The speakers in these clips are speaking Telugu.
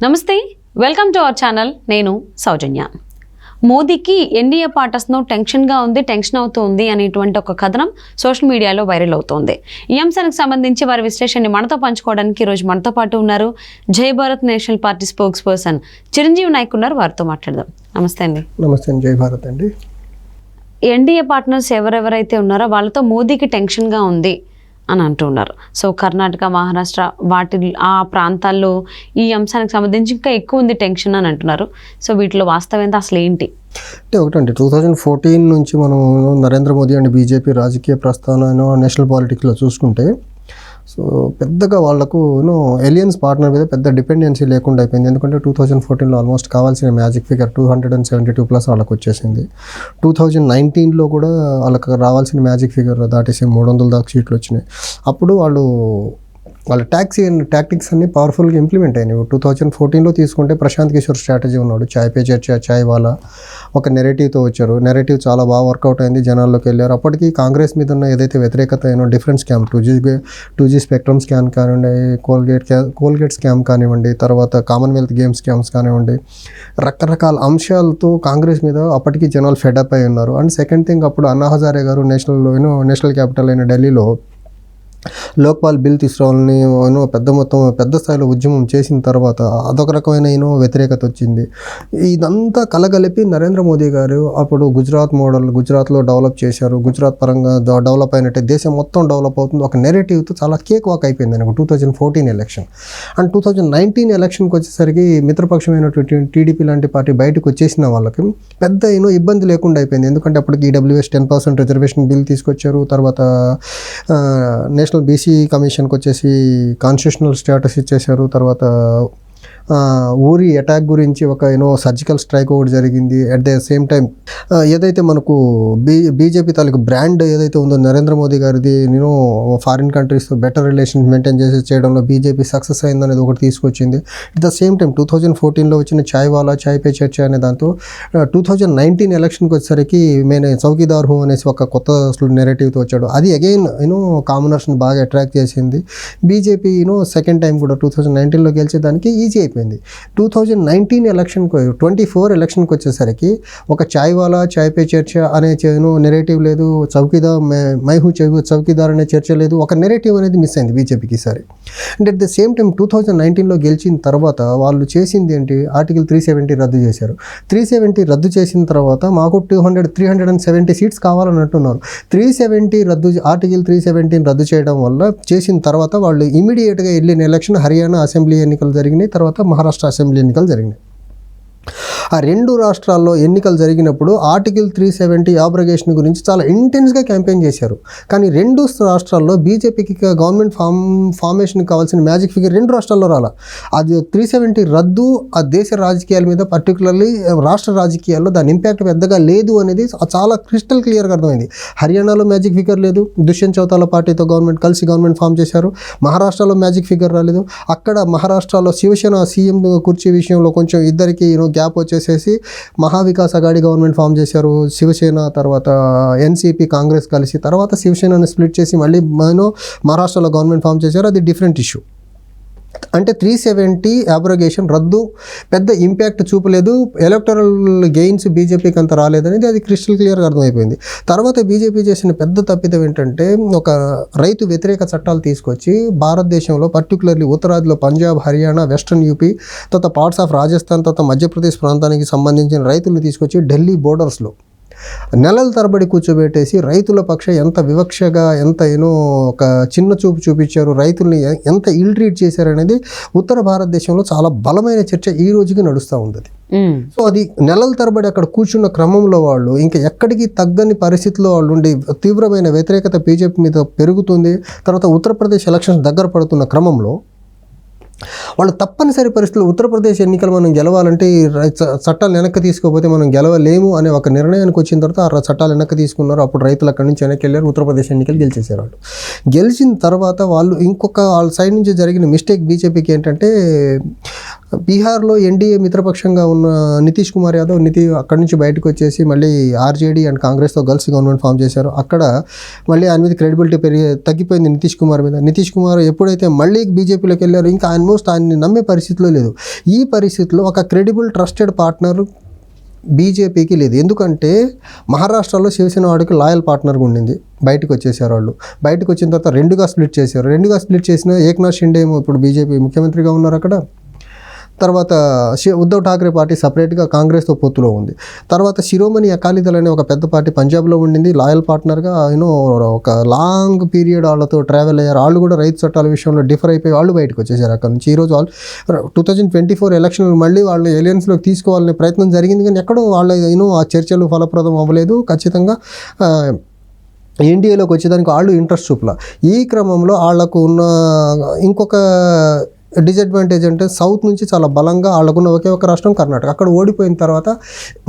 నమస్తే, వెల్కమ్ టు అవర్ ఛానల్. నేను సౌజన్య. మోదీకి ఎన్డీఏ పార్టర్స్ను టెన్షన్గా ఉంది, టెన్షన్ అవుతుంది అనేటువంటి ఒక కథనం సోషల్ మీడియాలో వైరల్ అవుతోంది. ఈ అంశానికి సంబంధించి వారి విశ్లేషణని మనతో పంచుకోవడానికి ఈరోజు మనతో పాటు ఉన్నారు Jai Bharat National Party spokesperson Chiranjeevi Naik ఉన్నారు. వారితో మాట్లాడదాం. నమస్తే అండి. నమస్తే. జై భారత్ అండి. ఎన్డీఏ పార్ట్నర్స్ ఎవరెవరైతే ఉన్నారో వాళ్ళతో మోదీకి టెన్షన్గా ఉంది అని అంటున్నారు. సో కర్ణాటక, మహారాష్ట్ర ఆ ప్రాంతాల్లో ఈ అంశానికి సంబంధించి ఇంకా ఎక్కువ ఉంది టెన్షన్ అని అంటున్నారు. సో వీటిలో వాస్తవం ఎంత, అసలు ఏంటి అంటే ఒకటండి, 2014 నుంచి మనం నరేంద్ర మోదీ అండ్ బీజేపీ రాజకీయ ప్రస్థానం నేషనల్ పాలిటిక్స్లో చూసుకుంటే సో పెద్దగా వాళ్లకు ఎలియన్స్ పార్ట్నర్ మీద పెద్ద డిపెండెన్సీ లేకుండా అయిపోయింది. ఎందుకంటే 2014లో ఆల్మోస్ట్ కావాల్సిన మ్యాజిక్ ఫిగర్ 272+ వాళ్ళకి వచ్చేసింది. 2019లో కూడా వాళ్ళకి రావాల్సిన మ్యాజిక్ ఫిగర్ దాటేసి 300 దాకా సీట్లు వచ్చినాయి. అప్పుడు వాళ్ళ టాక్టిక్స్ అన్ని పవర్ఫుల్గా ఇంప్లిమెంట్ అయినాయి. 2014లో తీసుకుంటే ప్రశాంత్ కిషోర్ స్ట్రాటజీ ఉన్నాడు, చాయ్ పే చర్చ, చాయ్ వాలా, ఒక నెరేటివ్తో వచ్చారు. నెరేటివ్ చాలా బాగా వర్కౌట్ అయింది, జనాల్లోకి వెళ్ళారు. అప్పటికి కాంగ్రెస్ మీద ఉన్న ఏదైతే వ్యతిరేకత అయినో different scam, 2G spectrum scam కానివ్వండి, కోల్గేట్ స్కామ్ కానివ్వండి, తర్వాత కామన్వెల్త్ గేమ్స్ స్కామ్స్ కానివ్వండి, రకరకాల అంశాలతో కాంగ్రెస్ మీద అప్పటికి జనాలు ఫెడప్ అయి ఉన్నారు. అండ్ సెకండ్ థింగ్, అప్పుడు అన్నా హజారే గారు నేషనల్ క్యాపిటల్ అయిన ఢిల్లీలో లోక్పాల్ బిల్ తీసుకురావాలని పెద్ద స్థాయిలో ఉద్యమం చేసిన తర్వాత అదొక రకమైన వ్యతిరేకత వచ్చింది. ఇదంతా కలగలిపి నరేంద్ర మోదీ గారు అప్పుడు గుజరాత్లో డెవలప్ చేశారు. గుజరాత్ పరంగా డెవలప్ అయినట్టే దేశం మొత్తం డెవలప్ అవుతుంది ఒక నెరేటివ్తో చాలా కేక్ వాక్ అయిపోయింది నాకు 2014 ఎలక్షన్. అండ్ 2019 ఎలక్షన్కి వచ్చేసరికి మిత్రపక్షమైనటువంటి టీడీపీ లాంటి పార్టీ బయటకు వచ్చేసిన వాళ్ళకి పెద్ద ఇబ్బంది లేకుండా అయిపోయింది. ఎందుకంటే అప్పటికి ఈడబ్ల్యూఎస్ 10% రిజర్వేషన్ బిల్ తీసుకొచ్చారు. తర్వాత నేషనల్ బీసీ కమిషన్కి వచ్చేసి కాన్స్టిట్యూషనల్ స్టేటస్ ఇచ్చేశారు. తర్వాత ఊరి అటాక్ గురించి ఒక సర్జికల్ స్ట్రైక్ ఒకటి జరిగింది. అట్ ద సేమ్ టైం ఏదైతే మనకు బీజేపీ తాలూకు బ్రాండ్ ఏదైతే ఉందో నరేంద్ర మోదీ గారిది, ఫారిన్ కంట్రీస్తో బెటర్ రిలేషన్స్ మెయింటైన్ చేయడంలో బీజేపీ సక్సెస్ అయిందనేది ఒకటి తీసుకొచ్చింది. అట్ ద సేమ్ టైం 2014లో వచ్చిన చాయ్ వాలా, చాయ్ పే చర్చ అనే దాంతో 2019 ఎలక్షన్కి వచ్చేసరికి చౌకీదార్ హూ అనేసి ఒక కొత్త నెరేటివ్తో వచ్చాడు. అది అగైన్ కామనర్స్ని బాగా అట్రాక్ట్ చేసింది. బీజేపీ సెకండ్ టైం కూడా 2019లో గెలిచేదానికి ఈజీ అయిపోయింది. 2019 ఎలక్షన్కి 24 ఎలక్షన్కి వచ్చేసరికి ఒక చాయ్ వాలా, చాయ్ పే చర్చ అనే నెరేటివ్ లేదు, చౌకీదార్ అనే చర్చ లేదు, ఒక నెరేటివ్ అనేది మిస్ అయింది బీజేపీకి ఈసారి. And at the same time 2019లో గెలిచిన తర్వాత వాళ్ళు చేసింది ఏంటి, ఆర్టికల్ 370 రద్దు చేశారు. 370 రద్దు చేసిన తర్వాత మాకు 370 సీట్స్ కావాలని అంటున్నారు. ఆర్టికల్ 370 రద్దు చేయడం వల్ల చేసిన తర్వాత వాళ్ళు ఇమీడియట్గా వెళ్ళిన ఎలక్షన్ హర్యానా అసెంబ్లీ ఎన్నికలు జరిగినాయి, తర్వాత మహారాష్ట్ర అసెంబ్లీ ఎన్నికలు జరిగినాయి. ఆ రెండు రాష్ట్రాల్లో ఎన్నికలు జరిగినప్పుడు ఆర్టికల్ 370 ఆబ్రగేషన్ గురించి చాలా ఇంటెన్స్గా క్యాంపెయిన్ చేశారు. కానీ రెండు రాష్ట్రాల్లో బీజేపీకి గవర్నమెంట్ ఫార్మేషన్కి కావాల్సిన మ్యాజిక్ ఫిగర్ రెండు రాష్ట్రాల్లో రాలా. అది 370 రద్దు ఆ దేశ రాజకీయాల మీద, పర్టికులర్లీ రాష్ట్ర రాజకీయాల్లో దాని ఇంపాక్ట్ పెద్దగా లేదు అనేది చాలా క్రిస్టల్ క్లియర్గా అర్థమైంది. హర్యానాలో మ్యాజిక్ ఫిగర్ లేదు, దుష్యంత్ చౌతాలా పార్టీతో కలిసి గవర్నమెంట్ ఫామ్ చేశారు. మహారాష్ట్రలో మ్యాజిక్ ఫిగర్ రాలేదు. అక్కడ మహారాష్ట్రలో శివసేన సీఎం కుర్చీ విషయంలో కొంచెం ఇద్దరికి గ్యాప్ వచ్చేసేసి మహావికాస్ అఘాడీ గవర్నమెంట్ ఫామ్ చేశారు. శివసేన తర్వాత ఎన్సీపీ కాంగ్రెస్ కలిసి తర్వాత శివసేనని స్ప్లిట్ చేసి మళ్ళీ మహారాష్ట్రలో గవర్నమెంట్ ఫామ్ చేశారు. అది డిఫరెంట్ ఇష్యూ. అంటే 370 అబ్రగేషన్ రద్దు పెద్ద ఇంపాక్ట్ చూపలేదు, ఎలక్టరల్ గెయిన్స్ బీజేపీకి అంత రాలేదనేది అది క్రిస్టల్ క్లియర్గా అర్థమైపోయింది. తర్వాత బీజేపీ చేసిన పెద్ద తప్పిదం ఏంటంటే ఒక రైతు వ్యతిరేక చట్టాలు తీసుకొచ్చి భారతదేశంలో పర్టికులర్లీ ఉత్తరాదిలో పంజాబ్, హర్యానా, వెస్ట్రన్ యూపీ, తర్వాత పార్ట్స్ ఆఫ్ రాజస్థాన్, తర్వాత మధ్యప్రదేశ్ ప్రాంతానికి సంబంధించిన రైతులను తీసుకొచ్చి ఢిల్లీ బోర్డర్స్లో నెలల తరబడి కూర్చోబెట్టేసి రైతుల పక్ష ఎంత వివక్షగా, ఎంత ఒక చిన్న చూపు చూపించారు, రైతుల్ని ఎంత ఇల్ ట్రీట్ చేశారనేది ఉత్తర భారతదేశంలో చాలా బలమైన చర్చ ఈ రోజుకి నడుస్తూ ఉంది. సో అది నెలల తరబడి అక్కడ కూర్చున్న క్రమంలో వాళ్ళు ఇంకా ఎక్కడికి తగ్గని పరిస్థితిలో వాళ్ళు ఉండి తీవ్రమైన వ్యతిరేకత బీజేపీ మీద పెరుగుతుంది. తర్వాత ఉత్తరప్రదేశ్ ఎలక్షన్స్ దగ్గర పడుతున్న క్రమంలో వాళ్ళు తప్పనిసరి పరిస్థితులు ఉత్తరప్రదేశ్ ఎన్నికలు మనం గెలవాలంటే చట్టాలు వెనక్కి తీసుకోకపోతే మనం గెలవలేము అనే ఒక నిర్ణయానికి వచ్చిన తర్వాత ఆ చట్టాలు వెనక్కి తీసుకున్నారు. అప్పుడు రైతులు అక్కడి నుంచి వెనక్కి వెళ్ళారు, ఉత్తరప్రదేశ్ ఎన్నికలు గెలిచేశారు. వాళ్ళు గెలిచిన తర్వాత వాళ్ళు వాళ్ళ సైడ్ నుంచి జరిగిన మిస్టేక్ బీజేపీకి ఏంటంటే బీహార్లో ఎన్డీఏ మిత్రపక్షంగా ఉన్న నితీష్ కుమార్ యాదవ్ అక్కడి నుంచి బయటకు వచ్చేసి మళ్ళీ ఆర్జేడీ అండ్ కాంగ్రెస్తో కలిసి గవర్నమెంట్ ఫామ్ చేశారు. అక్కడ మళ్ళీ ఆయన మీద క్రెడిబిలిటీ తగ్గిపోయింది నితీష్ కుమార్ మీద. నితీష్ కుమార్ ఎప్పుడైతే మళ్ళీ బీజేపీలోకి వెళ్ళారో ఇంకా ఆల్మోస్ట్ ఆయన్ని నమ్మే పరిస్థితిలో లేదు. ఈ పరిస్థితిలో ఒక క్రెడిబుల్ ట్రస్టెడ్ పార్ట్నర్ బీజేపీకి లేదు. ఎందుకంటే మహారాష్ట్రలో శివసేన వాడికి లాయల్ పార్ట్నర్గా ఉండింది, బయటకు వచ్చేసారు వాళ్ళు. బయటకు వచ్చిన తర్వాత రెండుగా స్ప్లిట్ చేసిన ఏక్నాథ్ షిండే ఏమో ఇప్పుడు బీజేపీ ముఖ్యమంత్రిగా ఉన్నారు అక్కడ. తర్వాత ఉద్ధవ్ ఠాక్రే పార్టీ సపరేట్గా కాంగ్రెస్తో పొత్తులో ఉంది. తర్వాత శిరోమణి అకాలీదళ్ అనే ఒక పెద్ద పార్టీ పంజాబ్లో ఉండింది, లాయల్ పార్ట్నర్గా. ఒక లాంగ్ పీరియడ్ వాళ్ళతో ట్రావెల్ అయ్యారు. వాళ్ళు కూడా రైతు చట్టాల విషయంలో డిఫర్ అయిపోయి వాళ్ళు బయటకు వచ్చేసారు అక్కడ నుంచి. ఈరోజు వాళ్ళు 2024 ఎలక్షన్లు మళ్ళీ వాళ్ళు ఎలియన్స్లోకి తీసుకోవాలనే ప్రయత్నం జరిగింది, కానీ ఎక్కడో వాళ్ళ ఆ చర్చలు ఫలప్రదం అవ్వలేదు. ఖచ్చితంగా ఎన్డీఏలోకి వచ్చేదానికి వాళ్ళు ఇంట్రెస్ట్ చూపల. ఈ క్రమంలో వాళ్లకు ఉన్న ఇంకొక డిసడ్వాంటేజ్ అంటే సౌత్ నుంచి చాలా బలంగా వాళ్ళకున్న ఒకే ఒక రాష్ట్రం కర్ణాటక. అక్కడ ఓడిపోయిన తర్వాత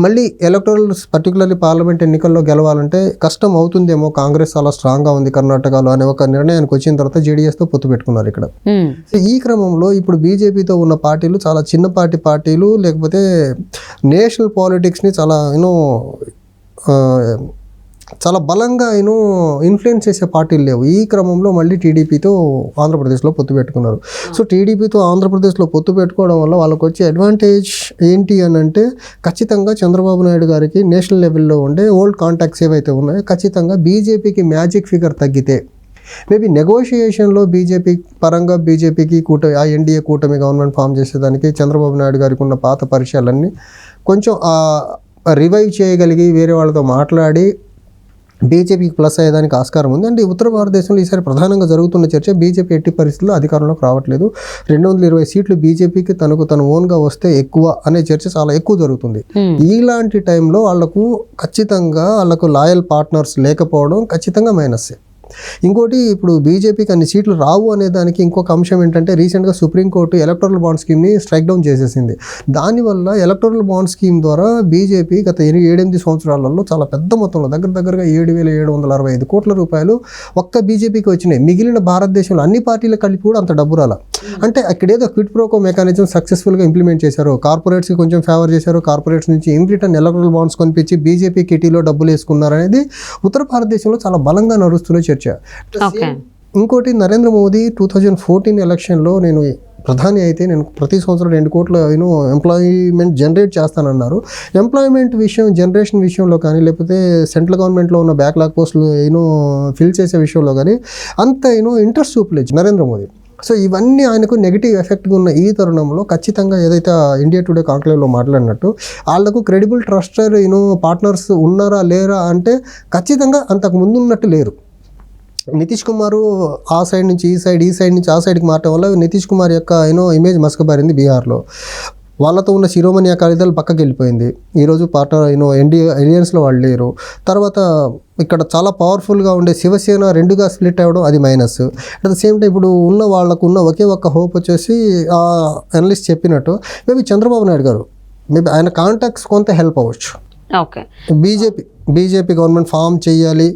మళ్ళీ ఎలక్టోరల్ పర్టికులర్లీ పార్లమెంట్ ఎన్నికల్లో గెలవాలంటే కష్టం అవుతుందేమో, కాంగ్రెస్ చాలా స్ట్రాంగ్గా ఉంది కర్ణాటకలో అనే ఒక నిర్ణయానికి వచ్చిన తర్వాత జేడీఎస్తో పొత్తు పెట్టుకున్నారు ఇక్కడ. ఈ క్రమంలో ఇప్పుడు బీజేపీతో ఉన్న పార్టీలు చాలా చిన్నపాటి పార్టీలు, లేకపోతే నేషనల్ పాలిటిక్స్ని చాలా బలంగా ఇన్ఫ్లుయెన్స్ చేసే పార్టీలు లేవు. ఈ క్రమంలో మళ్ళీ టీడీపీతో ఆంధ్రప్రదేశ్లో పొత్తు పెట్టుకున్నారు. సో టీడీపీతో ఆంధ్రప్రదేశ్లో పొత్తు పెట్టుకోవడం వల్ల వాళ్ళకి వచ్చే అడ్వాంటేజ్ ఏంటి అని అంటే, ఖచ్చితంగా చంద్రబాబు నాయుడు గారికి నేషనల్ లెవెల్లో ఉండే ఓల్డ్ కాంటాక్ట్స్ ఏవైతే ఉన్నాయో ఖచ్చితంగా బీజేపీకి మ్యాజిక్ ఫిగర్ తగ్గితే మేబీ నెగోషియేషన్లో బీజేపీకి ఆ ఎన్డీఏ కూటమి గవర్నమెంట్ ఫామ్ చేసేదానికి చంద్రబాబు నాయుడు గారికి ఉన్న పాత పరిచయాలన్నీ కొంచెం రివైవ్ చేయగలిగి వేరే వాళ్ళతో మాట్లాడి బీజేపీకి ప్లస్ అయ్యేదానికి ఆస్కారం ఉంది. అంటే ఉత్తర భారతదేశంలో ఈసారి ప్రధానంగా జరుగుతున్న చర్చ, బీజేపీ ఎట్టి పరిస్థితుల్లో అధికారంలోకి రావట్లేదు, 220 సీట్లు బీజేపీకి తన ఓన్గా వస్తే ఎక్కువ అనే చర్చ చాలా ఎక్కువ జరుగుతుంది. ఇలాంటి టైంలో ఖచ్చితంగా వాళ్ళకు లాయల్ పార్ట్నర్స్ లేకపోవడం ఖచ్చితంగా మైనస్సే. ఇంకోటి, ఇప్పుడు బీజేపీకి అన్ని సీట్లు రావు అనే దానికి ఇంకొక అంశం ఏంటంటే, రీసెంట్గా సుప్రీంకోర్టు ఎలక్టోరల్ బాండ్ స్కీమ్ని స్ట్రైక్ డౌన్ చేసేసింది. దానివల్ల ఎలక్టోరల్ బాండ్ స్కీమ్ ద్వారా బీజేపీ గత 7-8 సంవత్సరాలలో చాలా పెద్ద మొత్తంలో దగ్గరగా 7,765 కోట్ల రూపాయలు ఒక్క బీజేపీకి వచ్చినాయి. మిగిలిన భారతదేశంలో అన్ని పార్టీలకు కలిపి కూడా అంత డబ్బు రాల. అంటే అక్కడేదో క్విట్ ప్రోకో మెకానిజం సక్సెస్ఫుల్గా ఇంప్లిమెంట్ చేశారు. కార్పొరేట్స్కి కొంచెం ఫేవర్ చేశారు, కార్పొరేట్స్ నుంచి ఇన్ రిటర్న్ ఎలక్టోరల్ బాండ్స్ కొనిపించి బీజేపీ కిటీలో డబ్బులు వేసుకున్నారు అనేది ఉత్తర భారతదేశంలో చాలా బలంగా నడుస్తున్న చర్చ. ఇంకోటి, నరేంద్ర మోదీ 2014 ఎలక్షన్లో నేను ప్రధాని అయితే నేను ప్రతి సంవత్సరం 2 కోట్ల ఎంప్లాయ్మెంట్ జనరేట్ చేస్తానన్నారు. ఎంప్లాయ్మెంట్ జనరేషన్ విషయంలో కానీ, లేకపోతే సెంట్రల్ గవర్నమెంట్లో ఉన్న బ్యాక్లాగ్ పోస్టులు ఫిల్ చేసే విషయంలో కానీ అంత ఇంట్రెస్ట్ చూపలేదు నరేంద్ర మోదీ. సో ఇవన్నీ ఆయనకు నెగిటివ్ ఎఫెక్ట్గా ఉన్న ఈ తరుణంలో ఖచ్చితంగా ఏదైతే ఇండియా టుడే కాంక్లేవ్లో మాట్లాడినట్టు వాళ్ళకు క్రెడిబుల్ ట్రస్టర్ పార్ట్నర్స్ ఉన్నారా లేరా అంటే ఖచ్చితంగా అంతకు ముందు ఉన్నట్టు లేరు. నితీష్ కుమార్ ఆ సైడ్ నుంచి ఈ సైడ్ నుంచి ఆ సైడ్కి మారటం వల్ల నితీష్ కుమార్ యొక్క ఇమేజ్ మసకబారింది బీహార్లో. వాళ్ళతో ఉన్న శిరోమణి అకాలీదళ్ పక్కకి వెళ్ళిపోయింది. ఈరోజు పార్ట్నర్ ఎన్డీఏ అలియన్స్లో వాళ్ళు లేరు. తర్వాత ఇక్కడ చాలా పవర్ఫుల్గా ఉండే శివసేన రెండుగా స్ప్లిట్ అవ్వడం అది minus. At the same time ఇప్పుడు ఉన్న వాళ్ళకు ఉన్న ఒకే ఒక్క హోప్ వచ్చేసి అనలిస్ట్ చెప్పినట్టు మేబీ చంద్రబాబు నాయుడు గారు మేబీ ఆయన కాంటాక్ట్స్ కొంత హెల్ప్ అవ్వచ్చు. ఓకే, బీజేపీ గవర్నమెంట్ ఫామ్ చేయాలి,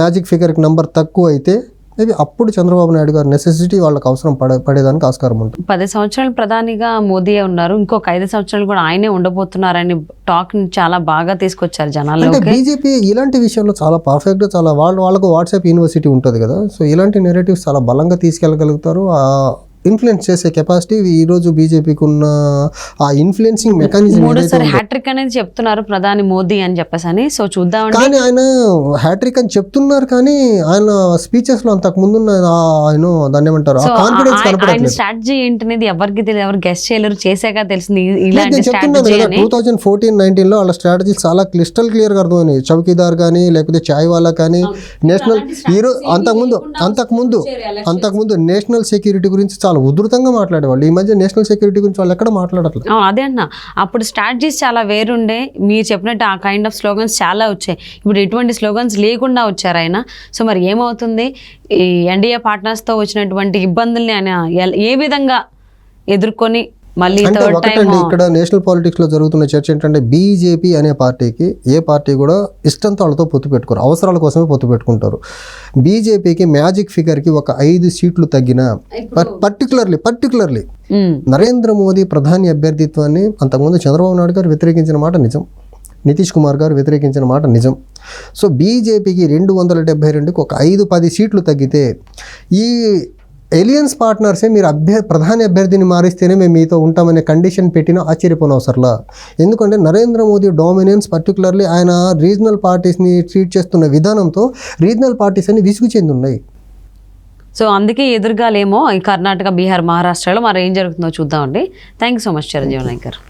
మ్యాజిక్ ఫిగర్కి నెంబర్ తక్కువ అయితే మేబీ అప్పుడు చంద్రబాబు నాయుడు గారు నెసెసిటీ వాళ్ళకి అవసరం పడేదానికి ఆస్కారం ఉంటుంది. 10 సంవత్సరాలు ప్రధానిగా మోదీయే ఉన్నారు, ఇంకొక 5 సంవత్సరాలు కూడా ఆయనే ఉండబోతున్నారని టాక్ చాలా బాగా తీసుకొచ్చారు జనాల్లో. అంటే బీజేపీ ఇలాంటి విషయంలో చాలా పర్ఫెక్ట్గా చాలా వాళ్ళకు వాట్సాప్ యూనివర్సిటీ ఉంటుంది కదా, సో ఇలాంటి నెరేటివ్స్ చాలా బలంగా తీసుకెళ్ళగలుగుతారు. ఇన్ఫ్లుయెన్స్ చేసే కెపాసిటీ ఈరోజు బీజేపీకి ఉన్న ఆ ఇన్ఫ్లుయెన్సింగ్ మెకానిజం. 3సారి హ్యాట్రిక్ అనేది చెప్తున్నారు ప్రధాని మోదీ అని చెప్పేసి. సో చూద్దాం. కానీ ఆయన హ్యాట్రిక్ అని చెప్తున్నారు, కానీ ఆయన స్పీచెస్ లో అంతకు ముందు దాన్ని ఏమంటారు కాన్ఫిడెన్స్ కనపడట్లేదు. స్ట్రాటజీ ఏంటనేది ఎవరికి తెలియదు, ఎవరు గెస్ట్ చేయలేరు, చేసాక తెలిసింది. 2014-19 లో వాళ్ళ స్ట్రాటజీ చాలా క్లిస్టల్ క్లియర్ గా అర్థమైనాయి. చౌకీదార్ కానీ లేకపోతే చాయ్ వాలా కానీ నేషనల్ అంతకుముందు నేషనల్ సెక్యూరిటీ గురించి చాలా ఉధృతంగా మాట్లాడేవాళ్ళు. ఈ మధ్య నేషనల్ సెక్యూరిటీ గురించి వాళ్ళు ఎక్కడ మాట్లాడట్లేదు. అదే అన్న, అప్పుడు స్ట్రాటజీస్ చాలా వేరుండే. మీరు చెప్పినట్టు ఆ కైండ్ ఆఫ్ స్లోగన్స్ చాలా వచ్చాయి. ఇప్పుడు ఎటువంటి స్లోగన్స్ లేకుండా వచ్చారు ఆయన. సో మరి ఏమవుతుంది, ఈ ఎన్డీఏ పార్ట్నర్స్తో వచ్చినటువంటి ఇబ్బందుల్ని ఆయన ఏ విధంగా ఎదుర్కొని మళ్ళీ అంటే థర్డ్ టైం ఒకటండి ఇక్కడ నేషనల్ పాలిటిక్స్లో జరుగుతున్న చర్చ ఏంటంటే బీజేపీ అనే పార్టీకి ఏ పార్టీ కూడా ఇష్టంతో వాళ్ళతో పొత్తు పెట్టుకోరు, అవసరాల కోసమే పొత్తు పెట్టుకుంటారు. బీజేపీకి మ్యాజిక్ ఫిగర్కి ఒక 5 సీట్లు తగ్గినా పర్టికులర్లీ నరేంద్ర మోదీ ప్రధాని అభ్యర్థిత్వాన్ని అంతకుముందు చంద్రబాబు నాయుడు గారు వ్యతిరేకించిన మాట నిజం, నితీష్ కుమార్ గారు వ్యతిరేకించిన మాట నిజం. సో బీజేపీకి 272కి ఒక 5-10 సీట్లు తగ్గితే ఈ ఎలియన్స్ పార్ట్నర్సే మీరు ప్రధాని అభ్యర్థిని మారిస్తేనే మేము మీతో ఉంటామనే కండిషన్ పెట్టినా ఆశ్చర్యపోనవసరంలా. ఎందుకంటే నరేంద్ర మోదీ డామినెన్స్ పర్టికులర్లీ ఆయన రీజనల్ పార్టీస్ని ట్రీట్ చేస్తున్న విధానంతో రీజనల్ పార్టీస్ అన్ని విసుగు చెంది ఉన్నాయి. సో అందుకే ఎదురుగాలేమో ఈ కర్ణాటక, బీహార్, మహారాష్ట్రలో మరి ఏం జరుగుతుందో చూద్దామండి. Thank you so much Chiranjeevi Naik గారు.